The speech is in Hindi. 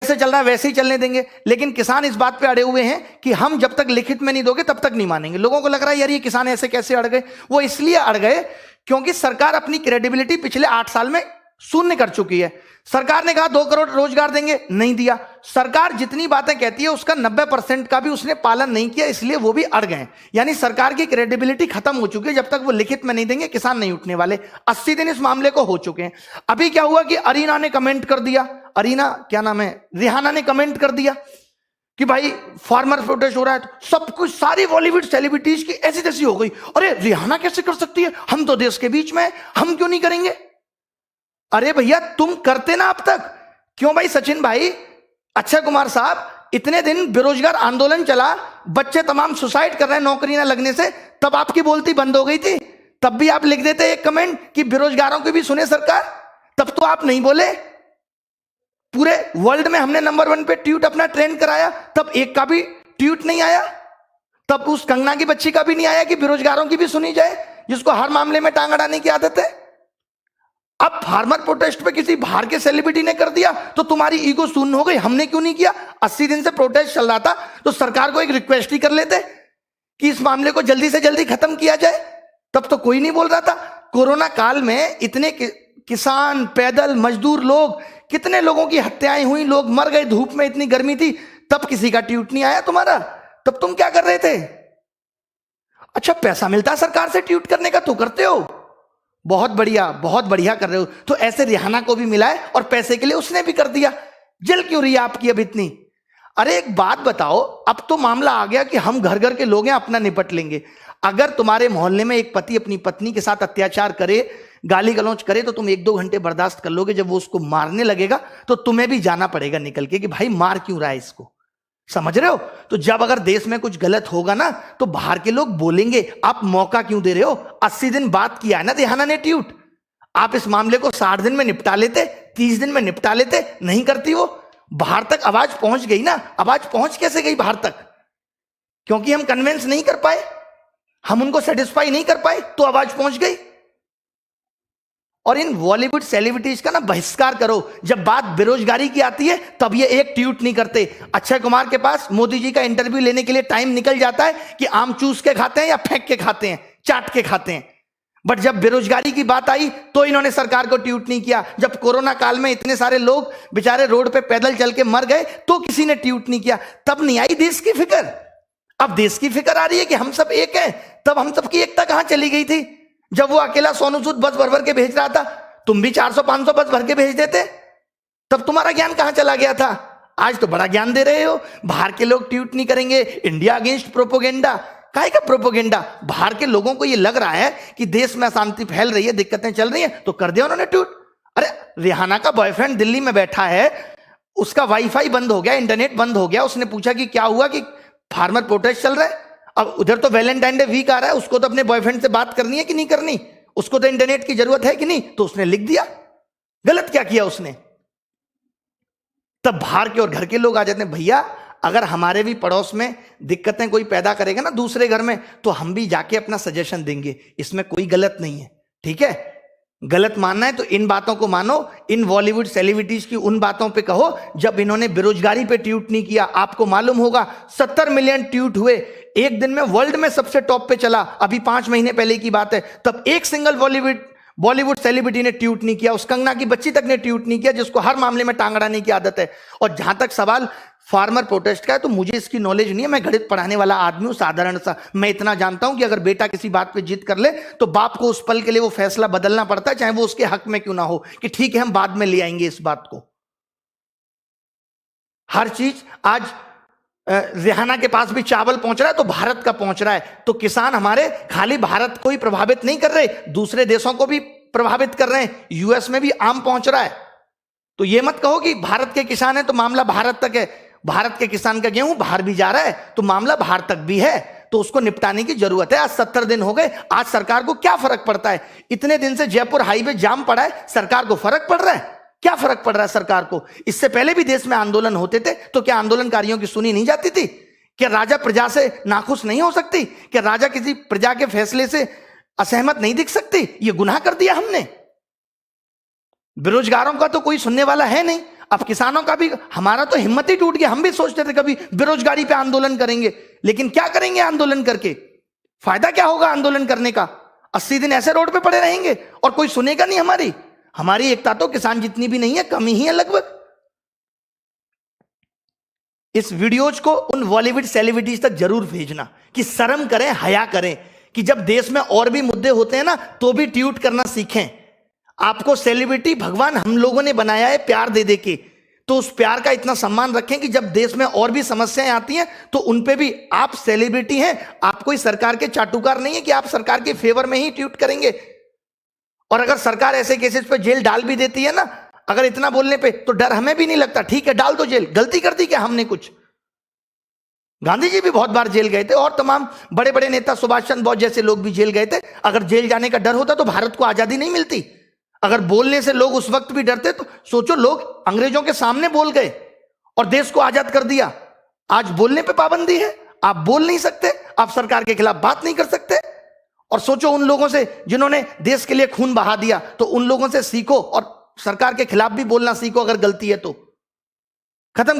जैसे चल रहा है वैसे ही चलने देंगे। लेकिन किसान इस बात पे अड़े हुए हैं कि हम जब तक लिखित में नहीं दोगे तब तक नहीं मानेंगे। लोगों को लग रहा है यार ये किसान ऐसे कैसे अड़ गए। वो इसलिए अड़ गए क्योंकि सरकार अपनी क्रेडिबिलिटी पिछले 8 साल में शून्य कर चुकी है। सरकार ने कहा 2 करोड़ रोजगार देंगे, नहीं दिया। सरकार जितनी बातें कहती है उसका 90% का भी उसने पालन नहीं किया, इसलिए वो भी अड़ गए। यानी सरकार की क्रेडिबिलिटी खत्म हो चुकी है। जब तक वो लिखित में नहीं देंगे किसान नहीं उठने वाले। 80 दिन इस मामले को हो चुके हैं। अभी क्या हुआ कि अरीना ने कमेंट कर दिया, अरीना क्या नाम है, रिहाना ने कमेंट कर दिया कि भाई फार्मर प्रोटेस्ट हो रहा है। तो सब कुछ सारी बॉलीवुड सेलिब्रिटीज की ऐसी तैसी हो गई, अरे रिहाना कैसे कर सकती है, हम तो देश के बीच में हैं, हम क्यों नहीं करेंगे। अरे भैया तुम करते ना अब तक, क्यों भाई सचिन भाई, अक्षय कुमार साहब, इतने दिन बेरोजगार आंदोलन चला, बच्चे तमाम सुसाइड कर रहे हैं नौकरी ना लगने से, तब आपकी बोलती बंद हो गई थी। तब भी आप लिख देते एक कमेंट कि बेरोजगारों की भी सुने सरकार, तब तो आप नहीं बोले। पूरे वर्ल्ड में हमने नंबर 1 पे ट्वीट अपना ट्रेंड कराया, तब एक का भी ट्वीट नहीं आया। तब उस कंगना की बच्ची का भी नहीं आया कि बेरोजगारों की भी सुनी जाए, जिसको हर मामले में टांग अड़ाने की आदत है। अब फार्मर प्रोटेस्ट पे किसी बाहर के सेलिब्रिटी ने कर दिया तो तुम्हारी ईगो शून्य हो गई, हमने क्यों नहीं किया। 80 दिन से प्रोटेस्ट चल रहा था तो सरकार को एक रिक्वेस्ट ही कर लेते कि इस मामले को जल्दी से जल्दी खत्म किया जाए, तब तो कोई नहीं बोल रहा था। कोरोना काल में इतने किसान, पैदल मजदूर लोग, कितने लोगों की हत्याएं हुई, लोग मर गए, धूप में इतनी गर्मी थी, तब किसी का ट्वीट नहीं आया तुम्हारा। तब तुम क्या कर रहे थे। अच्छा पैसा मिलता है सरकार से ट्वीट करने का तो करते हो, बहुत बढ़िया कर रहे हो। तो ऐसे रिहाना को भी मिला है और पैसे के लिए उसने भी कर दिया। जल क्यों रही है आपकी अब इतनी। अरे एक बात बताओ, अब तो मामला आ गया कि हम घर घर के लोग हैं, अपना निपट लेंगे। अगर तुम्हारे मोहल्ले में एक पति अपनी पत्नी के साथ अत्याचार करे, गाली गलौज करे, तो तुम 1-2 घंटे बर्दाश्त कर लोगे। जब वो उसको मारने लगेगा तो तुम्हें भी जाना पड़ेगा निकल के कि भाई मार क्यों रहा है इसको, समझ रहे हो। तो जब अगर देश में कुछ गलत होगा ना तो बाहर के लोग बोलेंगे, आप मौका क्यों दे रहे हो। 80 दिन बात किया है ना रिहाना ने ट्वीट, आप इस मामले को 60 दिन में निपटा लेते, 30 दिन में निपटा लेते, नहीं करती वो। बाहर तक आवाज पहुंच गई ना। आवाज पहुंच कैसे गई बाहर तक, क्योंकि हम कन्विंस नहीं कर पाए, हम उनको सेटिस्फाई नहीं कर पाए, तो आवाज पहुंच गई। और इन बॉलीवुड सेलिब्रिटीज का ना बहिष्कार करो। जब बात बेरोजगारी की आती है तब ये एक ट्वीट नहीं करते। अक्षय कुमार के पास मोदी जी का इंटरव्यू लेने के लिए टाइम निकल जाता है कि आम चूस के खाते हैं या फेंक के खाते हैं, चाट के खाते हैं। बट जब बेरोजगारी की बात आई तो इन्होंने सरकार को ट्वीट नहीं किया। जब कोरोना काल में इतने सारे लोग बेचारे रोड पे पैदल चल के मर गए तो किसी ने ट्वीट नहीं किया। तब नहीं आई देश की फिक्र। अब देश की फिक्र आ रही है कि हम सब एक हैं। तब हम सबकी एकता कहां चली गई थी। जब वो अकेला सोनू सूद बस भर भर के भेज रहा था, तुम भी 400-500 बस भर के भेज देते, तब तुम्हारा ज्ञान कहां चला गया था। आज तो बड़ा ज्ञान दे रहे हो, बाहर के लोग ट्वीट नहीं करेंगे, इंडिया अगेंस्ट प्रोपोगेंडा। काहे का प्रोपोगेंडा। बाहर के लोगों को ये लग रहा है कि देश में अशांति फैल रही है, दिक्कतें चल रही हैं, तो कर दिया उन्होंने ट्वीट। अरे रिहाना का बॉयफ्रेंड दिल्ली में बैठा है, उसका वाईफाई बंद हो गया, इंटरनेट बंद हो गया। उसने पूछा कि क्या हुआ, कि फार्मर प्रोटेस्ट चल रहा है। अब उधर तो वैलेंटाइन डे वीक आ रहा है, उसको तो अपने बॉयफ्रेंड से बात करनी है कि नहीं करनी, उसको तो इंटरनेट की जरूरत है कि नहीं, तो उसने लिख दिया। गलत क्या किया उसने। तब बाहर के और घर के लोग आ जाते हैं, भैया अगर हमारे भी पड़ोस में दिक्कतें कोई पैदा करेगा ना दूसरे घर में, तो हम भी जाके अपना सजेशन देंगे, इसमें कोई गलत नहीं है। ठीक है, गलत मानना है तो इन बातों को मानो, इन बॉलीवुड सेलिब्रिटीज की उन बातों पे कहो जब इन्होंने बेरोजगारी पे ट्वीट नहीं किया। आपको मालूम होगा 70 मिलियन ट्वीट हुए एक दिन में, वर्ल्ड में सबसे टॉप पे चला। अभी 5 महीने पहले की बात है, तब एक सिंगल बॉलीवुड सेलिब्रिटी ने ट्वीट नहीं किया। उस कंगना की बच्ची तक ने ट्वीट नहीं किया, जिसको हर मामले में टांग अड़ाने की आदत है। और जहां तक सवाल फार्मर प्रोटेस्ट का है, तो मुझे इसकी नॉलेज नहीं है, मैं गणित पढ़ाने वाला आदमी हूं साधारण सा। मैं इतना जानता हूं कि अगर बेटा किसी बात पे जिद कर ले तो बाप को उस पल के लिए वो फैसला बदलना पड़ता है, चाहे वो उसके हक में क्यों ना हो, कि ठीक है हम बाद में ले आएंगे इस बात को। हर चीज आज रिहाना के पास भी चावल पहुंच रहा है तो भारत का पहुंच रहा है। तो किसान हमारे खाली भारत को ही प्रभावित नहीं कर रहे, दूसरे देशों को भी प्रभावित कर रहे हैं। यूएस में भी आम पहुंच रहा है। तो ये मत कहो कि भारत के किसान है तो मामला भारत तक है। भारत के किसान का गेहूं बाहर भी जा रहा है तो मामला बाहर तक भी है, तो उसको निपटाने की जरूरत है। आज 70 दिन हो गए, आज सरकार को क्या फर्क पड़ता है। इतने दिन से जयपुर हाईवे जाम पड़ा है, सरकार को फर्क पड़ रहा है। क्या फर्क पड़ रहा है सरकार को। इससे पहले भी देश में आंदोलन होते थे तो क्या आंदोलनकारियों की सुनी नहीं जाती थी। क्या राजा प्रजा से नाखुश नहीं हो सकती। क्या राजा किसी प्रजा के फैसले से असहमत नहीं दिख सकती। ये गुनाह कर दिया हमने। बेरोजगारों का तो कोई सुनने वाला है नहीं। अब किसानों का भी, हमारा तो हिम्मत ही टूट गया। हम भी सोचते थे कभी बेरोजगारी पे आंदोलन करेंगे, लेकिन क्या करेंगे आंदोलन करके? फायदा क्या होगा आंदोलन करने का? 80 दिन ऐसे रोड पे पड़े रहेंगे और कोई सुनेगा नहीं हमारी। हमारी एकता तो किसान जितनी भी नहीं है, कमी ही है लगभग। इस वीडियोज को उन बॉलीवुड सेलिब्रिटीज तक जरूर भेजना कि शर्म करें, हया करें, कि जब देश में और भी मुद्दे होते हैं ना तो भी ट्वीट करना सीखें। आपको सेलिब्रिटी भगवान हम लोगों ने बनाया है प्यार दे दे के, तो उस प्यार का इतना सम्मान रखें कि जब देश में और भी समस्याएं आती हैं तो उन पे भी, आप सेलिब्रिटी हैं, आप कोई सरकार के चाटुकार नहीं है कि आप सरकार के फेवर में ही ट्वीट करेंगे। और अगर सरकार ऐसे केसेस पे जेल डाल भी देती है ना, अगर इतना बोलने पे, तो डर हमें भी नहीं लगता। ठीक है, डाल दो जेल, गलती कर दी क्या हमने कुछ? गांधी जी भी बहुत बार जेल गए थे और तमाम बड़े बड़े नेता, सुभाष चंद्र बोस जैसे लोग भी जेल गए थे। अगर जेल जाने का डर होता तो भारत को आजादी नहीं मिलती। अगर बोलने से लोग उस वक्त भी डरते तो सोचो, लोग अंग्रेजों के सामने बोल गए और देश को आजाद कर दिया। आज बोलने पे पाबंदी है, आप बोल नहीं सकते, आप सरकार के खिलाफ बात नहीं कर सकते। और सोचो उन लोगों से जिन्होंने देश के लिए खून बहा दिया, तो उन लोगों से सीखो और सरकार के खिलाफ भी बोलना सीखो अगर गलती है तो। खत्म।